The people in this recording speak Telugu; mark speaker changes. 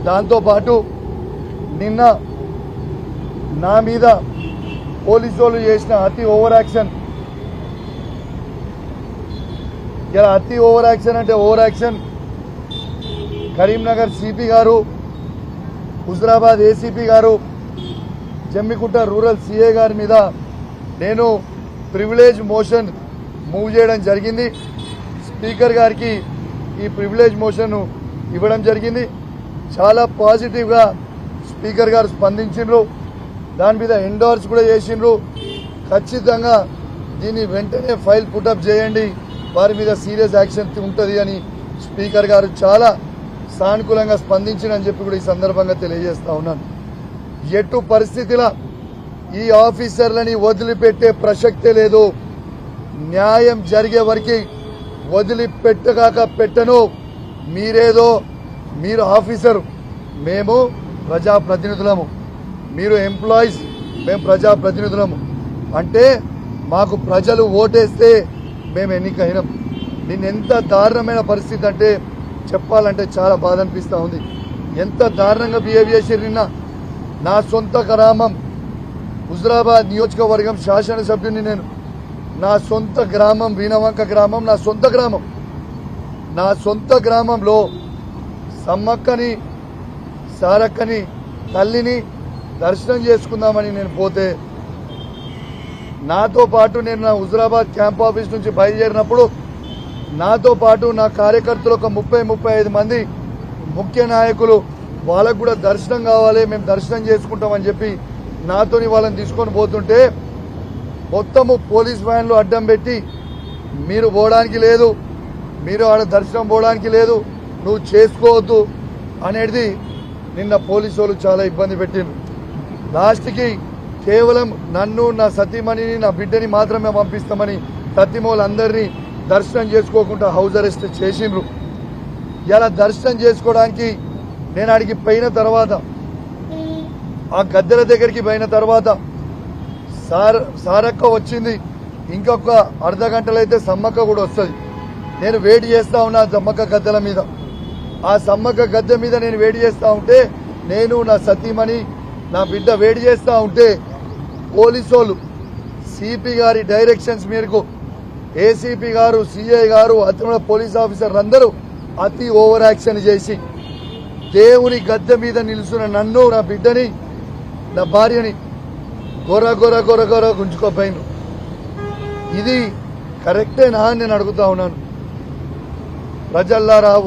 Speaker 1: దాంతోపాటు నిన్న నా మీద పోలీసు వాళ్ళు చేసిన అతి ఓవర్ యాక్షన్, ఇలా అతి ఓవర్ యాక్షన్ అంటే ఓవర్ యాక్షన్, కరీంనగర్ సిపి గారు, హుజరాబాద్ ఏసీపీ గారు, జమ్మికుంట రూరల్ సిఏ గారి మీద నేను ప్రివిలేజ్ మోషన్ మూవ్ చేయడం జరిగింది. స్పీకర్ గారికి ఈ ప్రివిలేజ్ మోషన్ ఇవ్వడం జరిగింది. చాలా పాజిటివ్గా స్పీకర్ గారు స్పందించిండ్రు, దాని మీద ఎండోర్స్ కూడా చేసిండ్రు. ఖచ్చితంగా దీన్ని వెంటనే ఫైల్ పుటప్ చేయండి, వారి మీద సీరియస్ యాక్షన్ ఉంటుంది అని స్పీకర్ గారు చాలా సానుకూలంగా స్పందించినని చెప్పి కూడా ఈ సందర్భంగా తెలియజేస్తా ఉన్నాను. ఎటు పరిస్థితిలో ఈ ఆఫీసర్లని వదిలిపెట్టే ప్రసక్తే లేదు. న్యాయం జరిగే వరకు వదిలిపెట్టగాక పెట్టను. మీరేదో మీరు ఆఫీసర్, మేము ప్రజాప్రతినిధులము, మీరు ఎంప్లాయీస్, మేము ప్రజాప్రతినిధులము. అంటే మాకు ప్రజలు ఓటేస్తే మేము ఎన్నికైనాం. దీన్ని ఎంత దారుణమైన పరిస్థితి అంటే చెప్పాలంటే చాలా బాధ అనిపిస్తూ ఉంది. ఎంత దారుణంగా బిహేవ్ చేసి నిన్న నా సొంత గ్రామం హుజరాబాద్ నియోజకవర్గం శాసనసభ్యుని నేను, నా సొంత గ్రామం వీణవంక గ్రామం, నా సొంత గ్రామంలో సమ్మక్కని సారక్కని తల్లిని దర్శనం చేసుకుందామని నేను పోతే, నాతో పాటు నేను నా హుజరాబాద్ క్యాంప్ ఆఫీస్ నుంచి బయలుదేరినప్పుడు నాతో పాటు నా కార్యకర్తలు ఒక 30-35 మంది ముఖ్య నాయకులు, వాళ్ళకు కూడా దర్శనం కావాలి, మేము దర్శనం చేసుకుంటామని చెప్పి నాతోని వాళ్ళని తీసుకొని పోతుంటే మొత్తము పోలీస్ వ్యాన్లు అడ్డం పెట్టి మీరు పోవడానికి లేదు, మీరు ఆడ దర్శనం పోవడానికి లేదు, నువ్వు చేసుకోవద్దు అనేది నిన్న పోలీసు వాళ్ళు చాలా ఇబ్బంది పెట్టిండ్రు. లాస్ట్కి కేవలం నన్ను, నా సతీమణిని, నా బిడ్డని మాత్రమే పంపిస్తామని సతీమణులందరినీ దర్శనం చేసుకోకుండా హౌస్ అరెస్ట్ చేసిండ్రు. ఇలా దర్శనం చేసుకోవడానికి నేను ఆడికి పోయిన తర్వాత, ఆ గద్దెల దగ్గరికి పోయిన తర్వాత సారక్క వచ్చింది. ఇంకొక అర్ధ గంటలో అయితే సమ్మక్క కూడా వస్తుంది. నేను వెయిట్ చేస్తా ఉన్నా సమ్మక్క గద్దెల మీద. ఆ సమ్మక్క గద్దె మీద నేను వెయిట్ చేస్తా ఉంటే, నేను నా సతీమణి నా బిడ్డ వెయిట్ చేస్తా ఉంటే పోలీసు వాళ్ళు సిపి గారి డైరెక్షన్స్ మేరకు ఏసీపీ గారు, సిఐ గారు, అతను పోలీస్ ఆఫీసర్లు అందరూ అతి ఓవర్ యాక్షన్ చేసి దేవుని గద్దె మీద నిలుచున్న నన్ను, నా బిడ్డని, నా భార్యని గొర్ర గుంజుకోపోయిను. ఇది కరెక్టేనా అని నేను అడుగుతా ఉన్నాను. ప్రజల్లారా